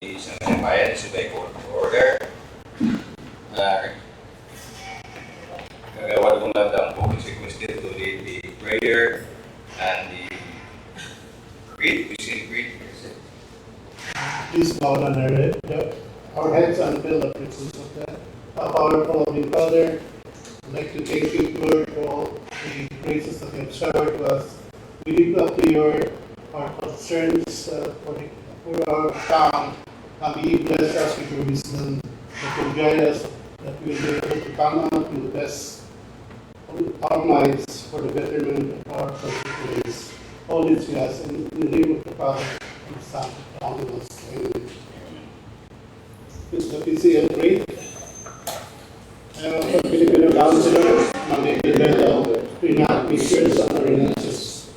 Isang bayan is by court order. Kagawad ko lang ang focus requested to lead the prayer and the creed. We say creed. Please bow down our heads until the presence of God. Our Holy Father, I'd like to thank you, Lord, for all the graces that you have showered to us. We lift up to our concerns for our town. May you bless us with your wisdom, that will guide us, that we will be able to come out to the best of our minds for the betterment of our country. All this we ask in the name of the Father, and the Son, and the Holy Ghost. Amen. Please let me see and pray. Filipino Counselor, Manila, Pinat, Pictures, and Ordinances.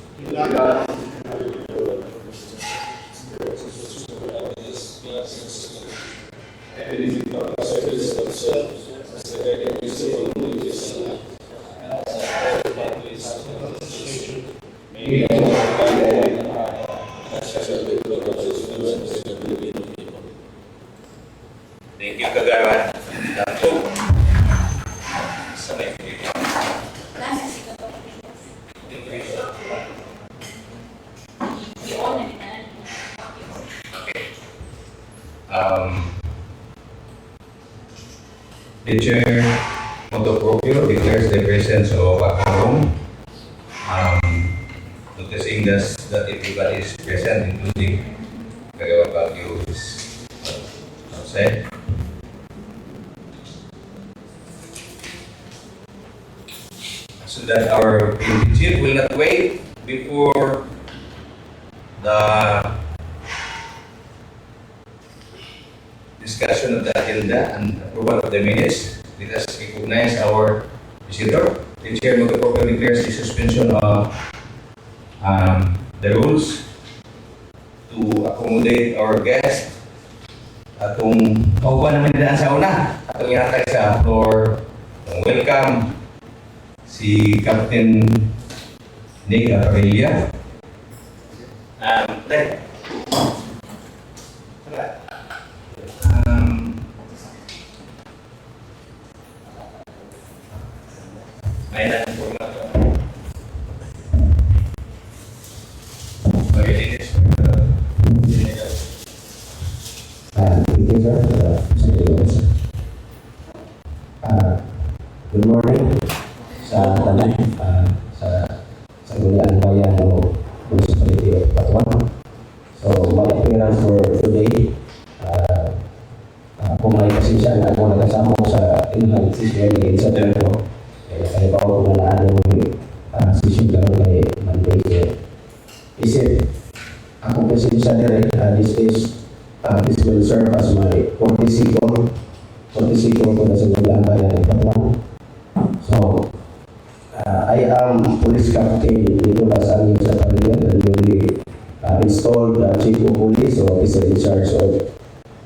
Thank you, Kagawad. Dato. Sanay ko dito. The chair of the procure declares the presence of a quorum, noticing thus that everybody is present, including Kagawad Baguio is outside. So that our chief will not wait before the discussion of the agenda and approval of the minutes. Let us recognize our visitor. The chair of the program declares the suspension of the rules to accommodate our guest. Atong kauban naman daan sa una. Atong yatay sa floor. Welcome si Captain Nick Aurelia. May na-informa ito. Thank you, sir. Good morning sa tanan, sa gulian bayan ng Municipality of Butuan. So, my appearance for today, kung may pasensya na ako nakasama sa ilang session ni sa Terno, kaya pa ako na naanong session lang kay Monday. Isip, akong pasensya nila, this will serve as my 42nd ko na sa gulian bayan ng Butuan. So, I am police captain Nicolas Angel Zapalilla, the newly installed chief of police or officer in charge of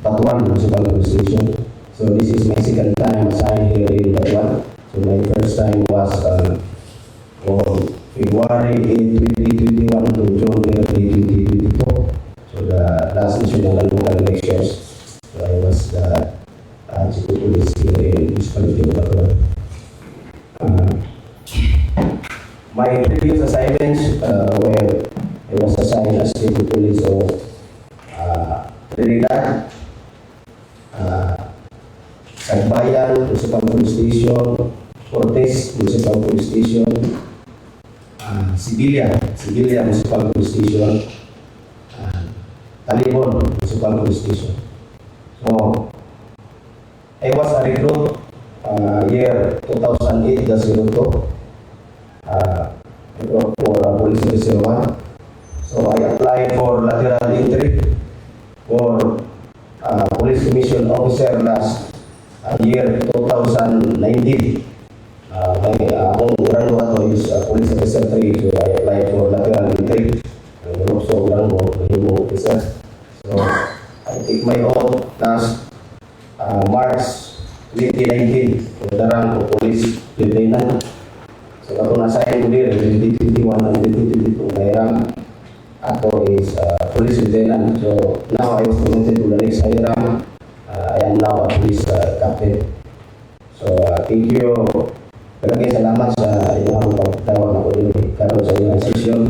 Butuan Municipal Police Station. So this is my second time assigned here in Butuan. So my first time was on February 8, 2021 to June 30, 2022. So the last national and local elections. So I was the chief of police here in Municipality of Butuan. My previous assignments where I was assigned as chief of police of Trinidad, Sagbayan Municipal Police Station, Cortez Municipal Police Station, Sibilia Municipal Police Station, Talibon Municipal Police Station. So I was a recruit year 2008-02 for Police Officer 1. So I applied for lateral entry for Police Commission Officer last year 2019. Akong rango ato is Police Officer 3, so I applied for lateral entry. And also rango Himo Officer. So I take my oath last March 2019 for the rank of Police Lieutenant. So ako na-assign ko din, 2021 and 2022 na rank ato is police lieutenant. So now I was promoted to the next higher rank. I am now a police captain. So thank you. Maraming salamat sa inyong pagtawag na ko din karon sa inyong session.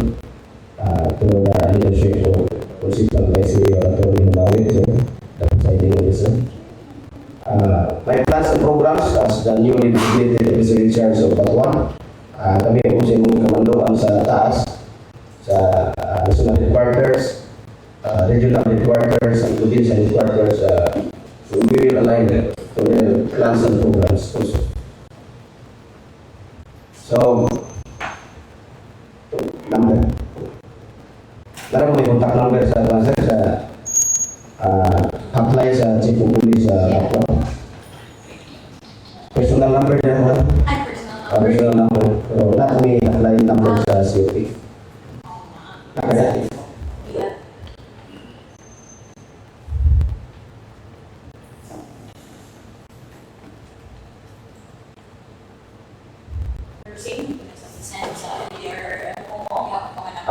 To the leadership of Principal Vice Attorney Mawit. So dapat sa inyong listen. My plans and programs as the newly designated officer in charge of Batuan. Kami po sa inyong kamandoan sa taas, sa national headquarters, regional headquarters, and provincial headquarters. So we will align to their plans and programs also. So, number. Meron may contact number sa transfer sa hotline sa Chief of Police sa Batuan. Personal number niya ha? Personal number. Pero wala kami hotline number sa COP. Nakaya?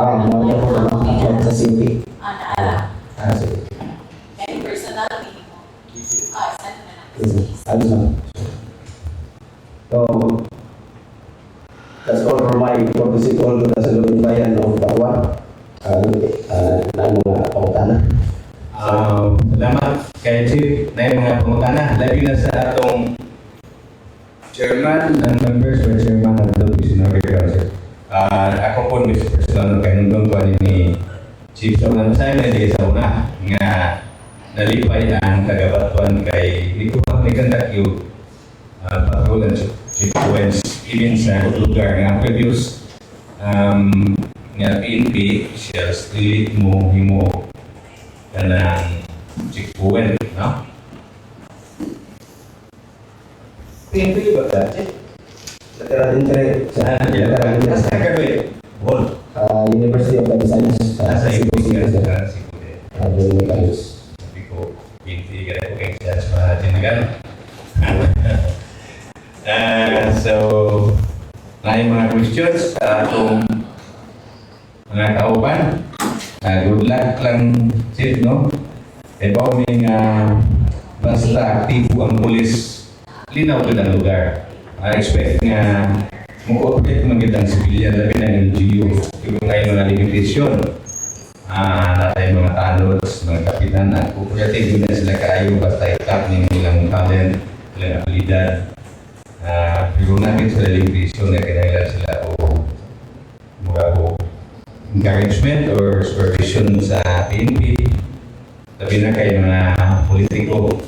Mga po na hotline sa COP. Sige. Ayos na. So, that's all for my courtesy call to sa looking bayan ng Batuan. Na mga pangutana. Salamat kay Chief na yung mga pangutana. Labi na sa atong chairman and members or chairman ng the Visionary Council. Ako po, Mr. President, kay nung ko ni Chief sa unang assignment sa una nga nalipay ang tagabatuan kay Nico Nikandak yung patrol and sequence even sa lugar nga previous nga PNP siya stilit mo himo kanang checkpoint, no? PNP ba ka? Lateral entry sa lateral entry Sa kagabi, Hall. University of Life Sciences Sa Cebu Cebu, City. sa Cebu. Doon may kalos. Sabi ko, PNP ka ko kay siya sa tinagal. So, na yung mga questions sa atong mga kauban. Good luck lang, Chief, no? E ba may basta aktibo ang pulis, linaw ko ng lugar. I expect nga mag-operate magandang sibilyan, labi ng LGU. Yung ngayon na limitasyon. Natay mga tanods, mga kapitan at cooperative, hindi na sila kayo basta itap ng ilang talent, ilang abilidad. Pero namin sa limitasyon na kinailan sila o mga encouragement or supervision sa PNP. Labi na kayo mga politiko.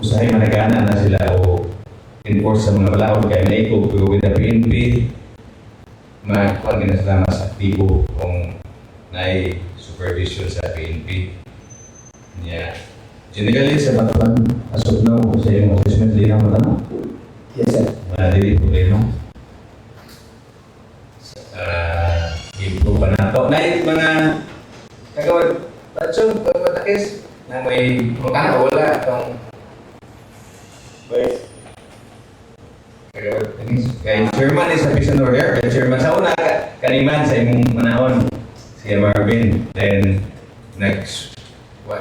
Usahay managana na sila o enforce sa mga balaod kaya naikog pero with the PNP magkuhan na sila mas aktibo kung naay supervision sa PNP. Yeah. Generally sa Batuan, as of now, sa iyong assessment, linaw mo na? Yes, sir. Wala din problema. Improve pa na ito. Naik mga kagawad, Batsong, pagmatakis na may makana wala itong kay chairman is sufficient order. Kay chairman sa una, kaniman sa imong manahon si Marvin. Then, next,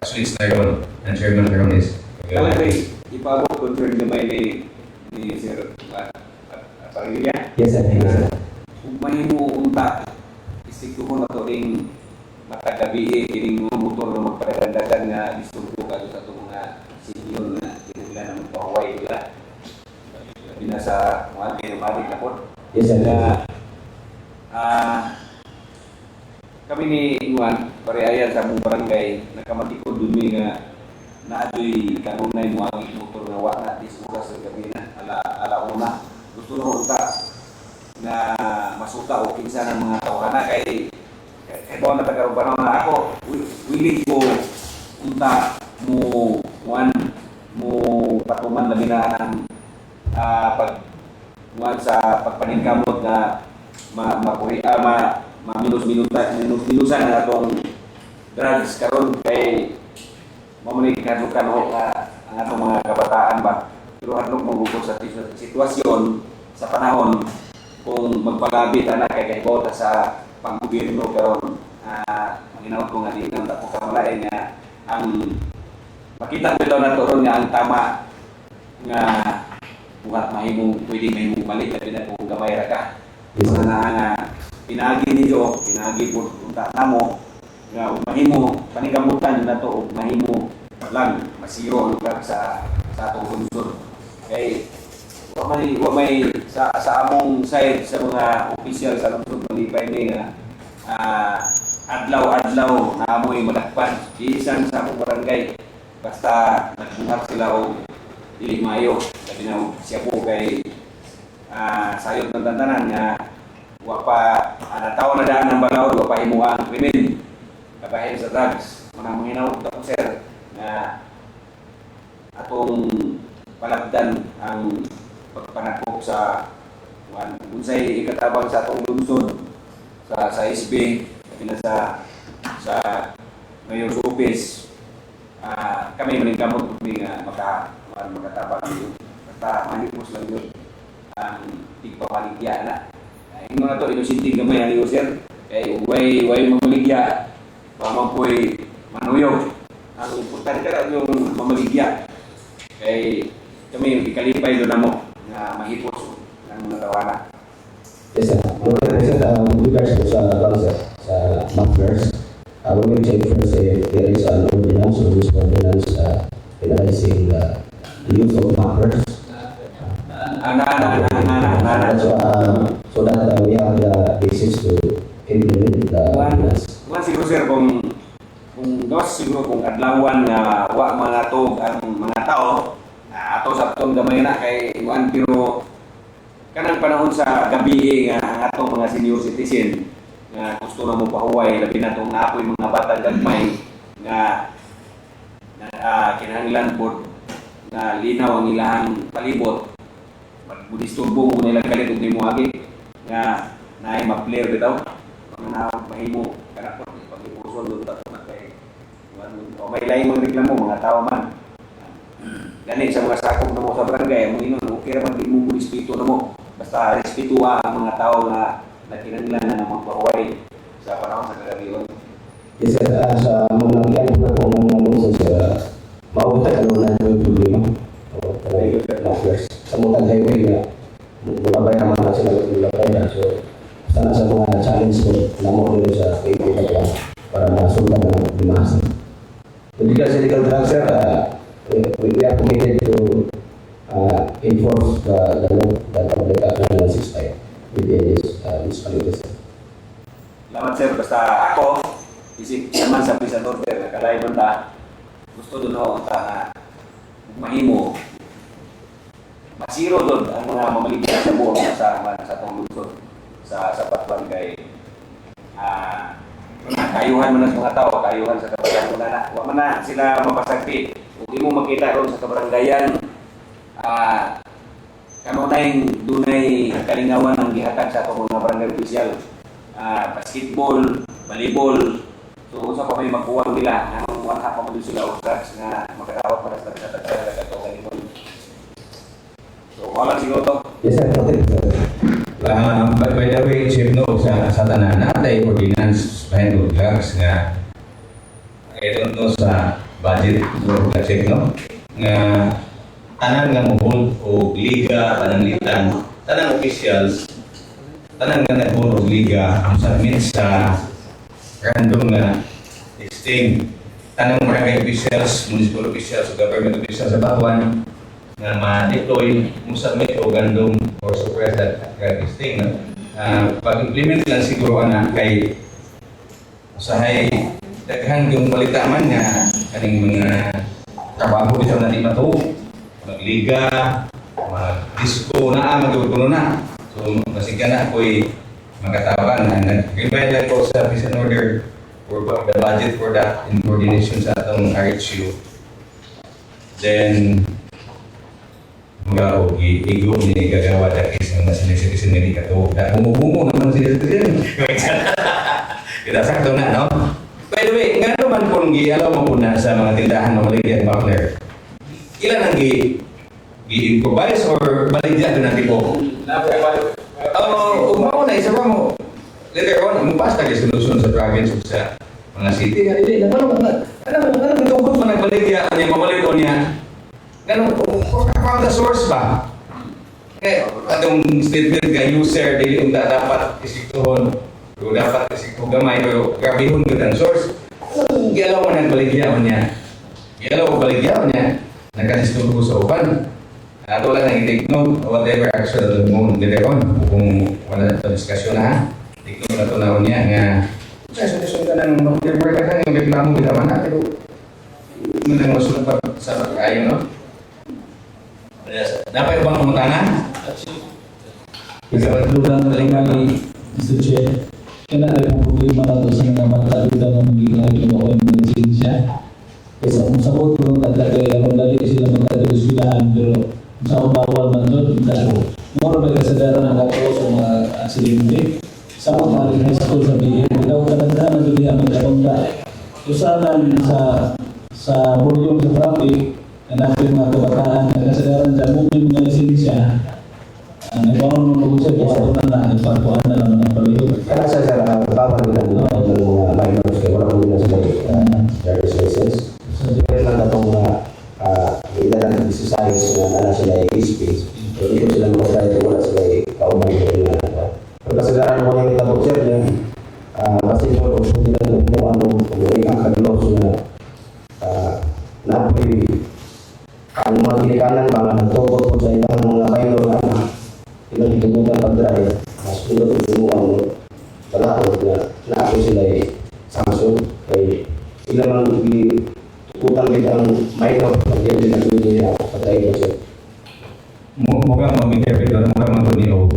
switch na yun. Ang chairman karon is Ipabot concern naman ni Sir Pagilya. Yes, sir. Yes, sir. Kung may mo unta, istikto ko na to ring matagabi kining mga motor na magpadagandagan nga disturbo ka sa itong mga sinyon na tinagla na magpahuway nila. Sabi na sa mga pinamarik na po. Yes, sir. Kami ni Iwan, parehayan sa mong barangay, nakamatiko dun nga naadoy kanunay mo ang motor na wala disugas sa gabi na alauna. Gusto na unta na masuta o kinsa ng mga tawhana kay bawa na tagaruban na ako willing ko unta mo patuman labi na ng sa pagpaningkamot na minusan na atong drugs karon kay mamunig kadukan ho ang atong mga kabataan ba. Pero hadlok magugol sa sitwasyon sa panahon kung magpalabit na kay kaibota sa panggobyerno karon Maginaw ko nga di nang tapos kamalain nga ang makita ko daw na turon nga ang tama nga buhat mahimong pwede mahimong balik labi na kung gamay ra ka. Mga nga pinagi ninyo, pinagi po punta namo nga mahimo panigamutan na to mahimo lang masiro lugar sa atong lungsod. Kay wa may sa among side sa mga opisyal sa lungsod malipay ni nga adlaw-adlaw na amoy malakpan isan sa among barangay basta nagbuhat sila o dili mayo sabi na siya po kay sayod ng tantanan nga wa pa nataw na daan ng balawd wa pa himuha ang krimen kabahin sa drugs mga manginaw ta sir na atong palagdan ang pagpanakop sa unsay ikatabang sa atong lungsod sa SB kapila sa mayor's office kami maningkamot kami nga makatabang yun basta manipos lang yun ang tigpapaligya na yung mga to inusinting gamay ang iyo sir kay way mamaligya pamampoy manuyog ang importante ka yung mamaligya kay kami ikalipay doon na mo na mahipos ng natawana. Yes, sir. With regards to sa mufflers, we will check first if there is an ordinance or this ordinance penalizing the use of mufflers. So that we have the basis to implement the ordinance. Siguro sir kung siguro kung adlawan nga wa mga tog ang mga tao ato sa atong gamay na kay wan pero kanang panahon sa gabi nga ang atong mga senior citizen nga gusto na mo pahuway labi na tong naapoy mga bata gagmay nga kinahanglan pod na linaw ang ilang palibot magdisturbo mo nilang kalit ug mo agi nga naay ma-clear bitaw mga mahimo kana pod pag-ipuson do ta na kay may lain mga reklamo mga tao man gani sa mga sakop na mo sa barangay mo inon okay ra man di mo respeto na mo basta respetuha ang mga tao na kinahanglan na magpahuway sa panahon sa kagabion. Yes, sir. Sa mga nangyari na po ng lungsod sa mautay na yung problema. Sa mga highway na mulabay naman na sila mulabay na. So, sana sa mga challenge ko na mo rin sa PPP para masundan ng dimasa. With regards to illegal drugs, sir, we are committed to enforce the law that public act 965 within this municipality. Salamat sir, basta ako isip naman sa prison order nakalay man ta gusto doon ako ta mahimo masiro doon ang mga mamaligyan sa buong sa atong lungsod sa patwan kay kayuhan man ang mga tao, kayuhan sa kabayan mo na wa man na sila mapasakti kung di mo makita ron sa kabarangayan kamo tayong dunay kalingawan ng gihatag sa atong mga barangay opisyal basketball, volleyball so unsa pa may magkuwang nila ang wala pa mo sila drugs nga makatawag para sa tagsa kato ganito so wala siguro to. Yes, sir. By the way, Chief, no, sa tanan natay ordinance behind the drugs nga I don't know sa budget o Chief, no? Nga tanan nga mo o liga, pananglitan, tanang officials, tanang nga nag-hold o liga, ang submit sa random nga listing, tanang barangay officials, municipal officials, government officials sa Babuan, na ma-deploy mo submit o gandong or suppress that listing. No? Pag-implement lang siguro na kay usahay daghan yung balita man nga kaning mga trabaho bitaw na di matuo magliga, mag-disco na, mag-utulo na. So, basig ka na ako'y magkatawagan na nag-remind lang ko sa prison order for the budget for that in coordination sa atong RHU. Then, mga igo ni gagawa dakis ng nasinisikisin nila kato. Bumubumo naman sinisikisin. Kita sakto na, no? By the way, nga naman kung alam mo po na sa mga tindahan ng Maligyan Buckler, ilan ang i-improvise or baligyan doon natin po? Umaw na, isa pa mo. later on, mo basta kay solusyon sa province ug sa mga city nga dili na ano tungkol man nagbaligya niya mamalit niya. Ganun kung the source ba? Eh, atong statement kay user dili unda dapat isiktuhon o dapat isiktuhon gamay pero grabihon gyud ang source. Gialaw man nagbaligya niya. Gialaw baligya niya. Nagkasisturo sa upan. Ato lang ang i-take note whatever action mo later on kung wala na ito diskusyon na take note na ito na niya nga solusyon ka ng mag-work ka yung reklamo bitaman na pero hindi na masunod pa sa pagkayo no? Dapat bang kumutanan? Kasatulang kami, Mr. Chair, kaya na ang problema na ito sa mga bata dito na magiging kinuha ng lisensya. Kasi kung sakot ko nung tatagay, ang dali sila magkatagusbilahan, pero kung sa bawal man doon, mura ba kasadaran ang kato sa mga aksidente? Sakot na rin high school sa BM, ikaw katagdahan doon niya magkabangga. Kusanan sa volume sa traffic, hanapin mga kabataan na kasadaran dyan mo yung mga lisensya. Nagbangon mo mag-usap ko sa na nagpapuan na naman ang palihog. Kaya sa bawal nila ng mga minors kaya wala ko nila sila driver's license. So, depende lang itong ilan ang exercise na nala sila ay space. So, dito sila mag-try wala sila ay kaumay ko rin na. Pero kasagaran mo yung itabog sir niya, kasi po kung sila kung ano, kung ang kaglos na napoy ang mga kinikanan ba nga nagtobot po sa ilang mga minor na ilang itutugan pag-drive, mas pinag mo palakot na ako sila ay Samsung kay ilang ang tutukan din ang minor pag yan din ang niya patay ko siya. Mukhang mag-interpret o mukhang mag-unio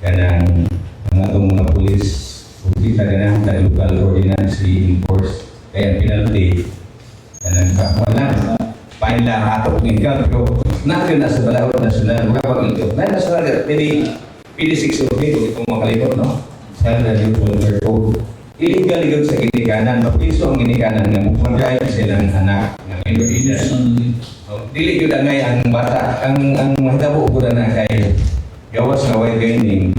kanang ang atong mga pulis o kita kanang na local ordinance enforce kaya penalty kanang wala fine lang ato ng ikaw pero natin na sa balawat nasyonal makapag-ito na nasyonal pili 6 okay kung itong makalimot no sana yung folder code illegal sa ginikanan mapiso ang ginikanan nga mag-drive silang anak ng minor dili yun angay ang bata ang mahitabo ko na kay gawas na white gaining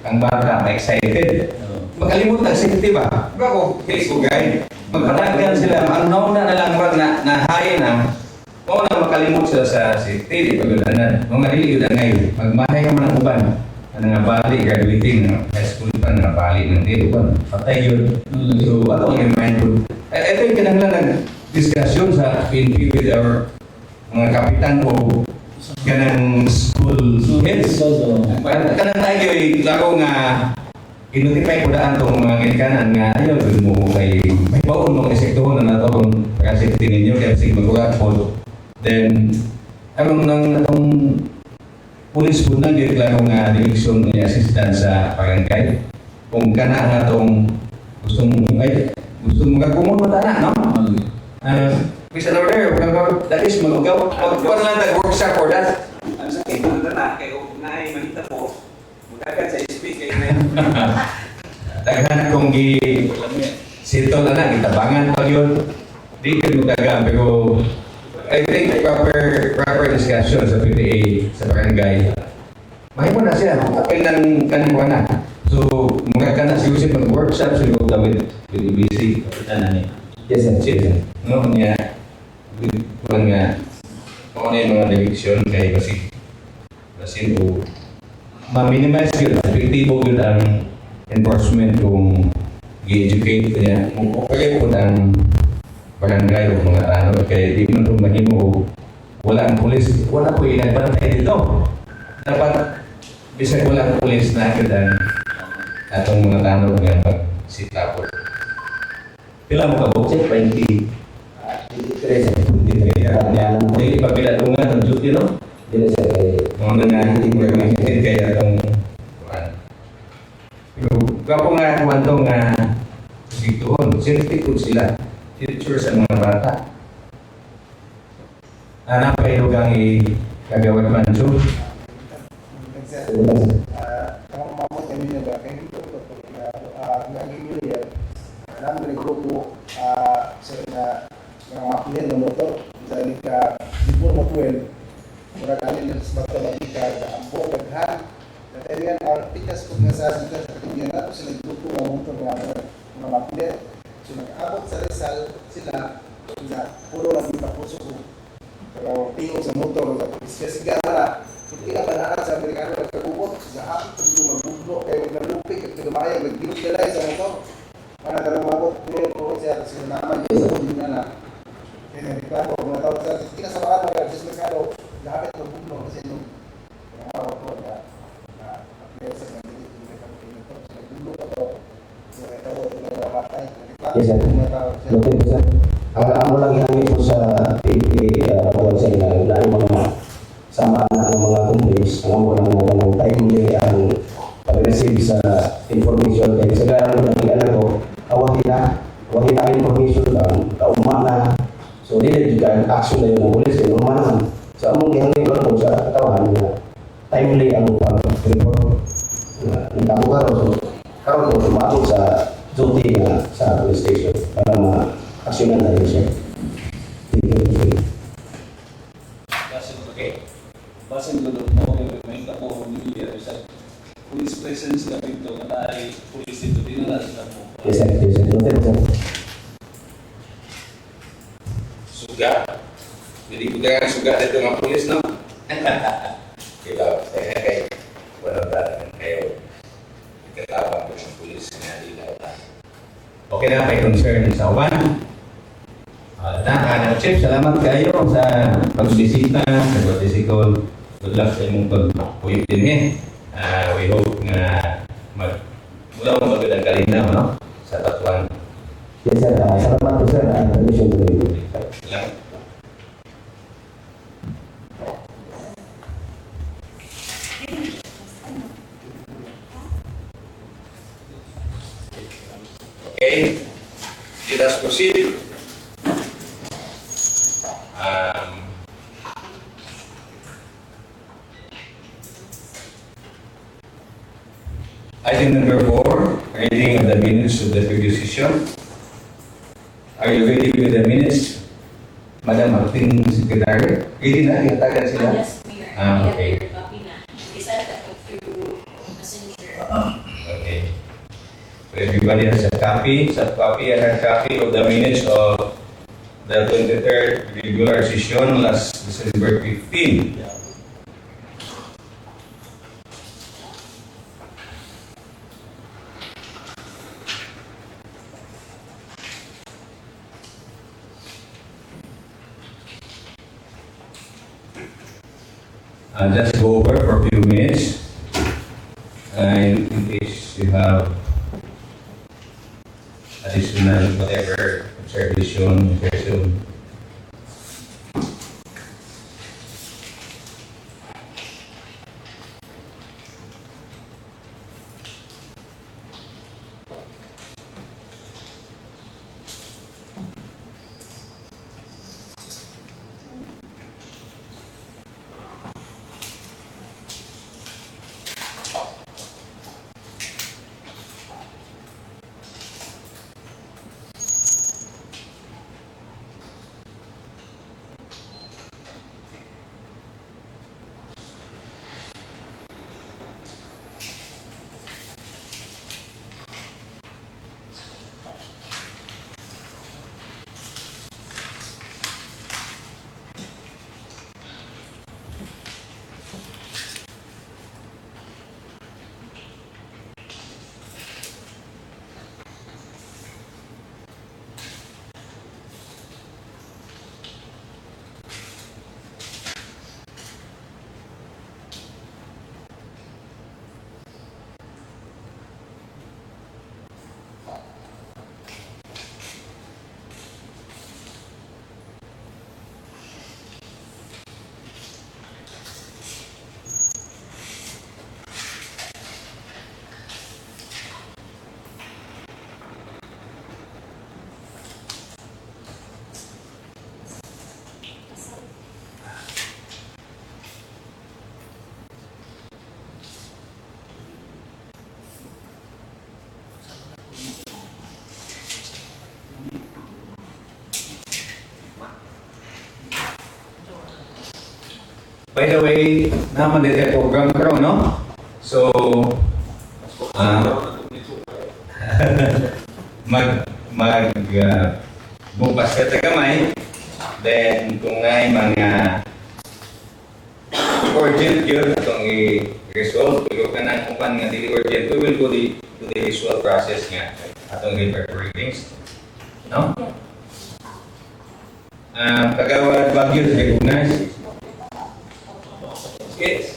ang bata excited makalimot na safety ba? Bako, Facebook guide magpanagan sila unknown na lang na high na o na makalimot sila sa safety di pagulanan mga dili yun angay magmahay ka man ang uban ang nga bali graduating ng high school pa nga bali ng dito pa patay yun so ato ang mindful ito yung kinanglan discussion sa PNP with our mga kapitan o kanang school heads. Kanang tayo ay lako nga i-notify ko daan itong mga ginikanan nga ayaw dun mo kay may baon mong insektohon na natong pag-safety ninyo kaya sige mag-urat po. Then, atong police po na klaro nga direksyon ni assistant sa barangay. Kung kana nga itong gusto mong kakumon mo tana, no? Mr. Order, that is mag-ugaw. Magkuhan lang nag-workshop for that. Ang sakit mo na kayo na ay manita po. Magkakan sa speak kayo na Daghan kong sito na lang, itabangan pa yun. Di ko mutaga, pero I think proper discussion sa PTA, sa barangay. Mahimo na siya, apel ng kanimo na. So, magkakan na si Jose mag-workshop, siguro with EBC. Kapitan na niya. Yes sir. No, niya, kung nga, kung ano yung mga direction kay kasi o ma-minimize yun, effective yun ang enforcement kung i-educate niya. Okay po ang barangay o mga ano, kaya di mo itong mahimo wala ang pulis, wala po yung nagbarangay dito. Dapat, bisag wala ang pulis na agad ang atong mga tanong ng pagsita po. Pila mo ka po? 20. 23. Hindi ipapilatungan ng duty, no? Dili sir kay Mga nga hindi mo gamitin kaya itong pero kapo nga kuwantong nga dituhon, sensitive sila future sa mga bata. Anak kayo kang i-kagawad man so Kung mamot kami na ba, kaya dito ito, naging million, namin ng grupo sa mga ng motor, dahil ka, before mo 12, mura kami ng matematika, ang buong naghan, The area are pikas kung nasa sa kanya na sila grupo ng motor na mga mapler. So nag-abot sa Rizal sila sa pulo lang yung tapuso ko. Pero tingog sa motor, siya na hindi ka panaan sa Amerikano nagkagubot sa hapit pag ito magbuglo kayo naglupig at nagmayag nag-utilize sa motor. Para ka nang mabot ko siya sila naman yung sa hindi na kaya nagreklamo kung natawag sa hindi ka sa mga mga sa Amerikano hapit magbuglo kasi nung awag ko na appear sa mga nagbuglo pa to so natawag ko na namatay Yes, sir. Noted po, sir. Ang lang ginamit po sa PPA sa ina, lalo mga samaan ng mga companies, ang amo lang mga ng timely ang pag-receive sa information. Kaya sa gano'n na nag-alam ko, awahin na information lang, kauma na. So, hindi na action na yung pulis, yung naman. So, among gihangin lang po sa katawan na timely ang pag-report na nagkakukaro. So, karoon po, tumato sa duty nga sa police station para ma-aksyonan na rin siya. Basin ko doon mo, may tapo ng media sa police presence na dito na ay police dito din na sila po. Yes, sir. Yes, sir. Noted, sir. Suga. Jadi kita kan suga dito mga pulis, no? Kita, kaya walang talagang kayo. Ikatawag ko ng pulis na dilaw tayo. Okay na, may concern sa uwan. Chief, salamat kayo sa pagbisita sa Batisicol. Good luck sa inyong pagpuyot din eh. We hope na mula mo magandang kalinaw, no? Sa Tatuan. Yes, sir. Salamat po, sir. Permission to review. Salamat. Okay, let us proceed. Item number 4, reading of the minutes of the previous session. Are you ready with the minutes? Madam Acting Secretary? Ready na? Tinatagan sila? Yes, Mayor. Okay. Copy na. Is that through messenger? Okay. So everybody has a copy, soft copy, and a copy of the minutes of the 23rd regular session last December 15. I'll just go over for a few minutes. In case you have additional whatever observation, question. By the way, naman dito program karon, no? So, bukas ka sa kamay, then kung ngay mga urgent yun, itong i-resolve, pero ka na kung nga dili urgent, we will go to the usual process nga, atong repertory things. No? Kagawad Baguio is recognized. Yes.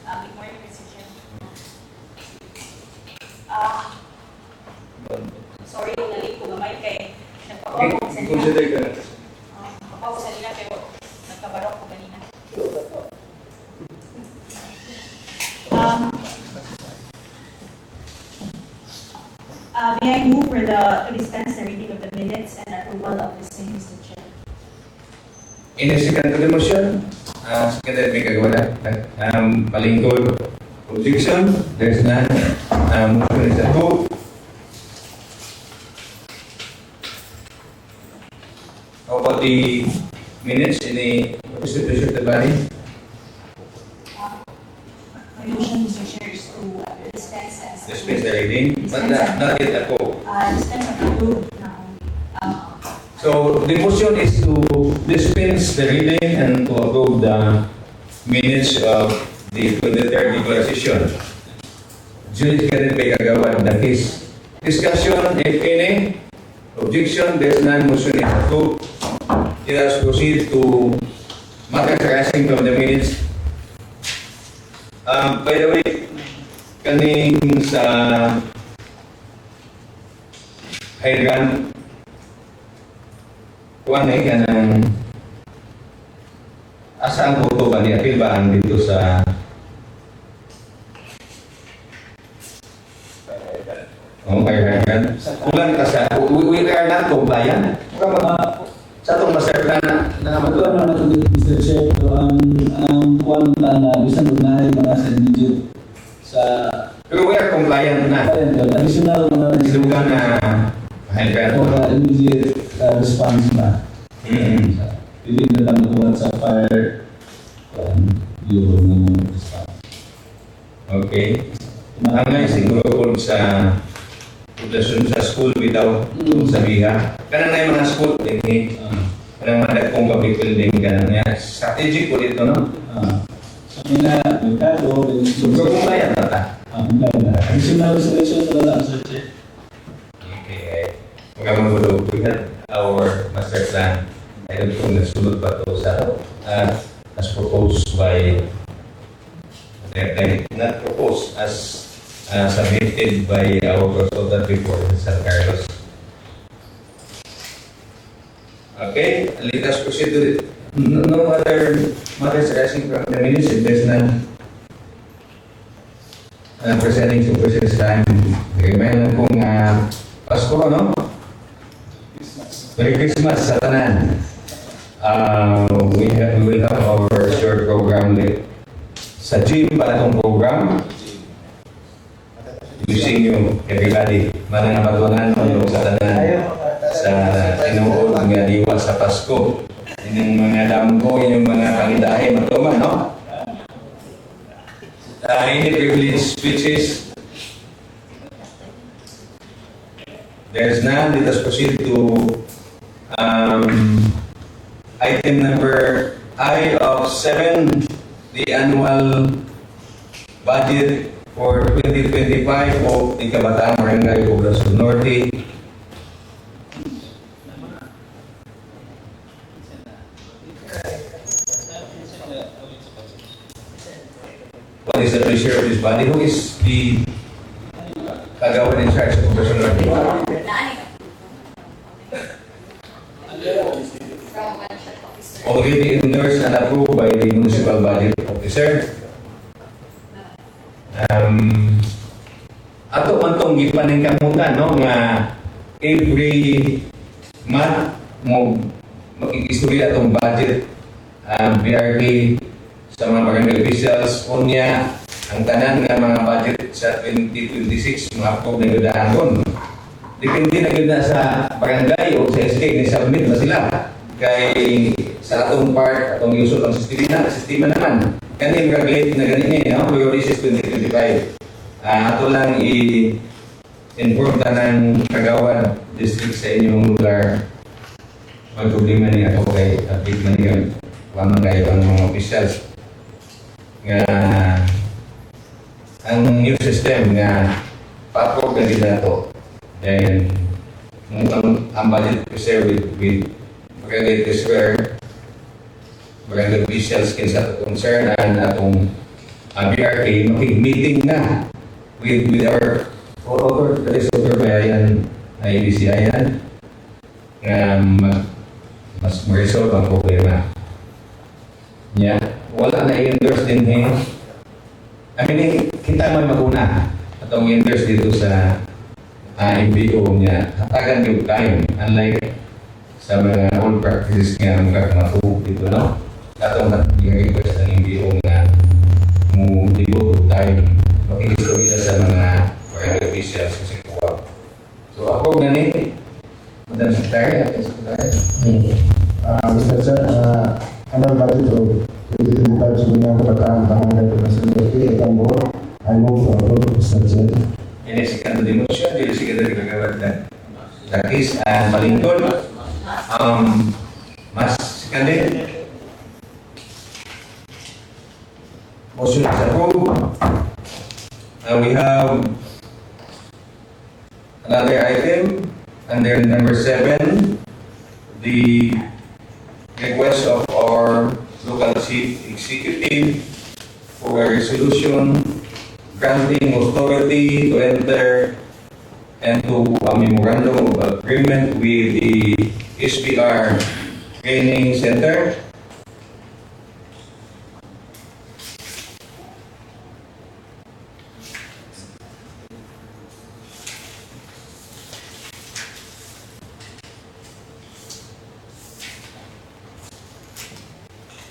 Good morning, Mr. Chair. Sorry, nalip ko gamay kay nagpapaw ko sa nila. Consider ka na. Nagpapaw ko sa nila pero nagkabarok ko kanina. May I move for to dispense the reading of the minutes and approval of the same, Mr. Chair? In a second to the motion, second may kagawala. Palingkod, objection, there's none. Motion is approved. How about the minutes in the distribution of the body? My motion, Mr. Chair, is to dispense as. Dispense the reading, but not yet approved. Dispense and approve now. So the motion is to dispense the reading and to approve the minutes of the 23rd regular session. Julie Kenneth may kagawad na case. Discussion, if any, objection, there's none, motion is approved. Let us proceed to matters arising from the minutes. By the way, kaning sa hydrant, kuwan ka ng asa ang photo ba ni Apil ba ang dito sa kay hydrant? Kulang ka sa, we are not compliant. Sa itong master plan na naman Ito doon. naman ito, Mr. Chair, ito ang kuwan na bisan unahin mga sa digit sa Pero we are compliant na. additional mga Islugan na hydrant. immediate response na. Hindi na lang nakuha sa fire yung response. Okay. Angay siguro po sa populasyon sa school bitaw sa biha. Kanang na yung mga school din kanang mga kong public building kanang niya. Strategic po dito, no? Sa mga merkado, So compliant na ta. additional restoration na lang, Sir Chair. Okay. Magkamagulog. We had our master plan. I don't know kung nasulot pa ito sa as proposed by not proposed as submitted by our consultant before San Carlos. Okay, let us proceed to it. No other matters arising from the minutes. If there's none, presenting to President's time. Mayroon pong Pasko, no? Merry Christmas sa tanan. We will have our short program sa gym para itong program. Wishing you, everybody, manang matunan mo sa tanan sa tinuod nga diwa sa Pasko. Inyong mga damgo, inyong mga kandidahe matuman, no? Any privilege speeches? There's none. Let us proceed to item number I of 7, the annual budget for 2025 of the Kabataan Barangay Poblacion Norte. What is the pleasure of this body? Who is the kagawad in charge of Poblacion Norte? Already endorsed and approved by the municipal budget officer. Ato man tong gipaning kamutan, no, nga every month mo makikistorya atong budget BRP sa mga barangay officials unya ang tanan nga mga budget sa 2026 mga approve na yudahan doon. Depende na yun na sa barangay o sa SK ni submit na sila. kay sa atong part, atong usok ang sistema naman. Kani mag-late na ganini, no? This is 2025. Ato lang i-inform ta ng kagawan district sa inyong lugar. Mag-problema niya ako kay update man yun. Wala kayo ang mga officials. Nga ang new system nga pa-approve na dito. Then, ang budget ko share with barangay Square, barangay officials kinsa to concern and atong BRK makig-meeting na with our author bayan IBC ayan nga mas ma-resolve ang problema. Wala na i-endorse din kita man maguna atong i-endorse dito sa MBO niya. Hatagan yung time, unlike sa mga old practices nga magkakamatuog dito, no? Atong request ng MBO nga mo devote of time makikistoria sa mga barangay officials kasi kuwag. So ako na ni Madam Secretary, Mr. Chair, anong budget o 2025 sa mga kabataan pangalan ng Presidente Itambo, I move to approve, Mr. Chair. ini si kanto di motion, jadi si kanto di kagawad dan Dakis and Malingkod. Mas Sikandi, motion is approved. We have another item under number 7, the request of our local chief executive for a resolution granting authority to enter into a memorandum of agreement with the SPR Training Center.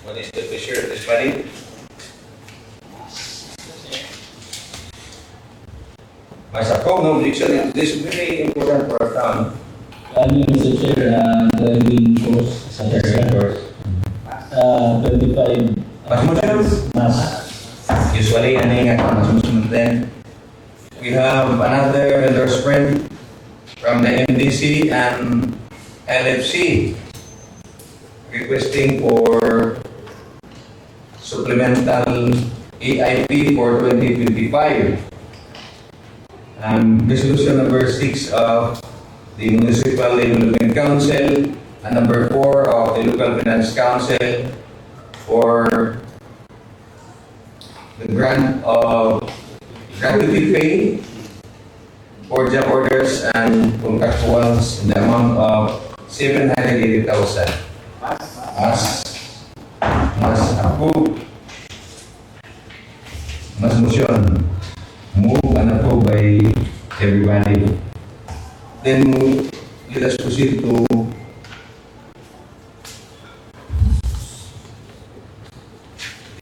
What is the pleasure of this body? Myself, no objection. This is very important for our town. Mr. Chair, driving course sa Tesla. 25 Mas musunod? mas. Usually, ano yung mas musunod din. We have another endorsement from the MDC and LFC requesting for supplemental EIP for 2025. Resolution number 6 of the Municipal Development Council and number 4 of the Local Finance Council for the grant of gratuity pay for job orders and contractuals in the amount of 780,000. Mas approved. Mas motion. Move and approved by everybody. Then let us proceed to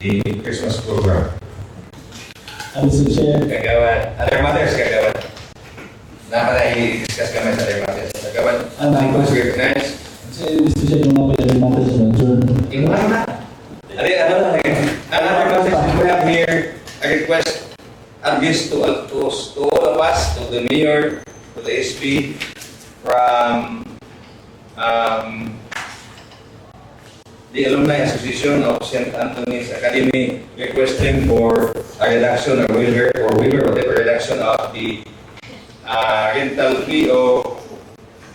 the Christmas program. Mr. Chair, Kagawad. Other matters, kagawad. Dapat i-discuss kami sa other matters. Kagawad. Ano? Please recognize. Mr. Chair, yung mga pwede natin sa adjourn. Inuman na. Another message we have here, a request advice to all of us, to the mayor, to the SP, from the Alumni Association of St. Anthony's Academy, requesting for a reduction or waiver, whatever reduction of the rental fee of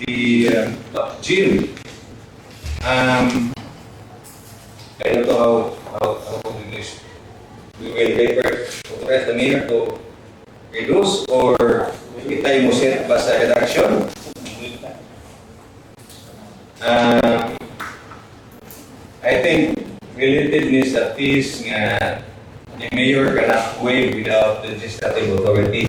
the gym. I don't know how to do this. We will authorize the mayor to reduce or itay mo set ba sa reduction. I think related ni sa fees nga the mayor cannot waive without the legislative authority.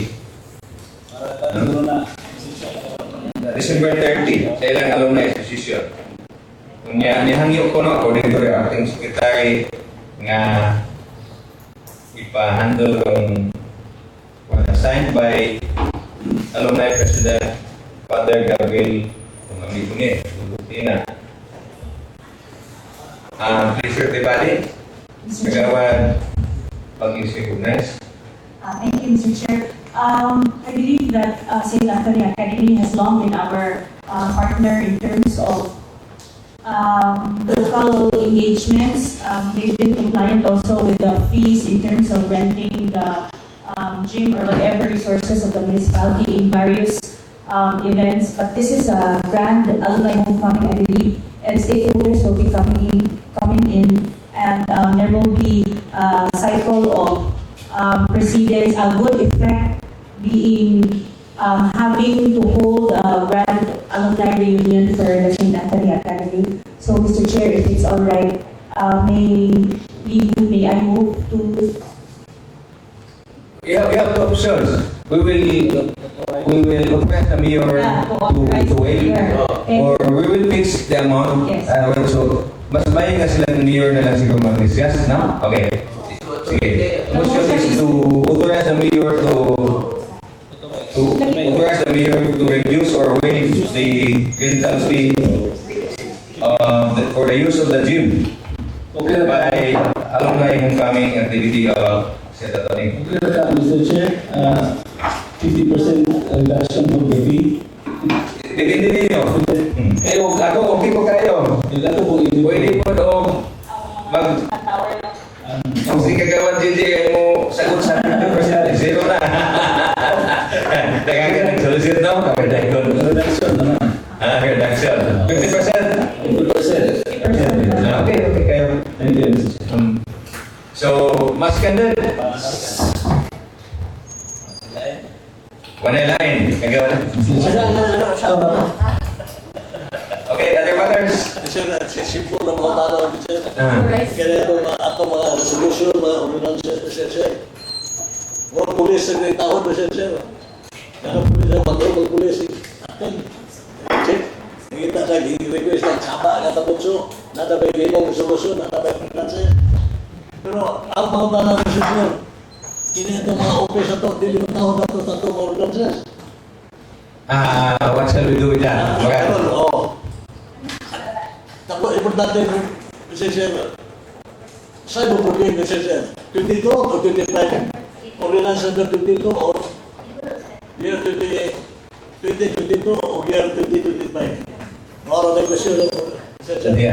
December 30, sa ilang alumni association. Kunya nihangyo ko no according to the acting secretary nga ipa-handle ang signed by Alumni President Father Gabriel Tumambiguni, Butina. Please everybody, Mr. Chair. Kagawad, pag-is recognize. Thank you, Mr. Chair. I believe that St. Anthony Academy has long been our partner in terms of local engagements. They've been compliant also with the fees in terms of renting the gym or whatever resources of the municipality in various events. But this is a grand alumni homecoming, I believe, and stakeholders will be coming in, and there will be a cycle of precedence, a good effect being having to hold a grand alumni reunion for the St. Anthony Academy. So, Mr. Chair, if it's all right, may I move to? We have two options. We will request the mayor to waive, or we will fix the amount. Yes. So, mas may nga silang mayor na lang siguro mag-discuss, no? Okay. Sige. Motion is to authorize the mayor to authorize the mayor to reduce or waive the rental fee for the use of the gym by alumni homecoming activity of St. Anthony. Mr. Chair, 50% reduction of the fee. Depende ninyo. Eh, ako, okay po kayo. Ito po Pwede po doon kung si Kagawad JJ ay mo sagot sa 50%, zero na. Teka ka ng solusyon, no? reduction naman. Reduction. 50%? 50%. Okay kayo. Thank you, Mr. Chair. So, Mas Kandel. One line. Kagawad. Okay, other matters. Simple na mga tao, kaya ito ato mga resolution, mga ordinances, sir. Mga pulis ang tawag na sir. Kaya pulis ang mag-pulis. Check. Kita sa request ng saba, katapos natabay limong solusyon, natabay ordinances. Pero ang mga tanong sir, kini ito mga office ito, hindi yung tao na ito sa itong ordinances. What shall we do with that? Oo. Tapos importante kung sir, saan mo problema sir? 22 o 25? Ordinance number 22 o year 2022 o year 2025? Mara na question sir. Hindi,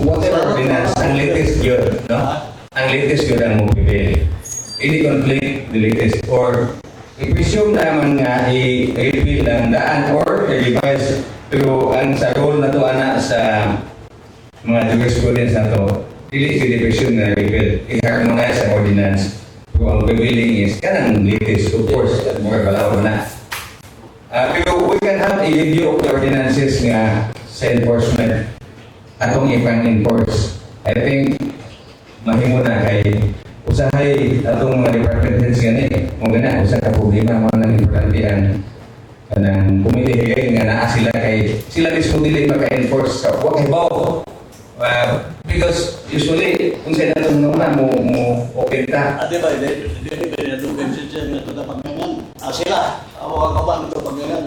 whatever ordinance, ang latest yun, no? Ang latest yun ang mong Any conflict, the latest, or i-presume naman nga i-repeal ang daan or i-revise, pero ang sa role na to ana sa mga jurisprudence na to, dili i-presume na repeal, i-harmonize ang ordinance. So ang revealing is kanang latest, of course, mga balaw na. Pero we can have a review of the ordinances nga sa enforcement atong ipang-enforce. I think mahimo na kay usahay atong mga department heads gani mo gana usa ka problema mo nang importante ang kanang committee hearing nga naa sila kay sila mismo dili maka-enforce sa wa kay bawo. Because usually kung sa natong nuna mo open ta. Ate ba, hindi ba ito sir na ito na paggangan? Sila, ang mga kawan ito paggangan.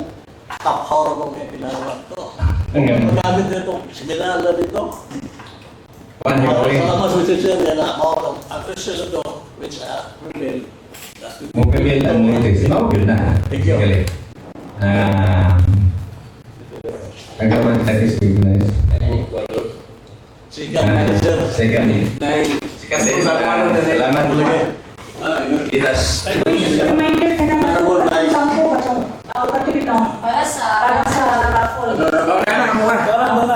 Top horror ko kaya pinagawa ito. Magamit na ito, similar na dito. One hearing. Salamat sa sir na ako appreciate ito which prevail. Mo prevail ang latest. Mao gyud na. Thank you. Gali. Ang kaman latest recognize. Sikat sir. Second. Salamat. Itas. Reminder ka naman po, sampo ka sa, para sa raffle. Mga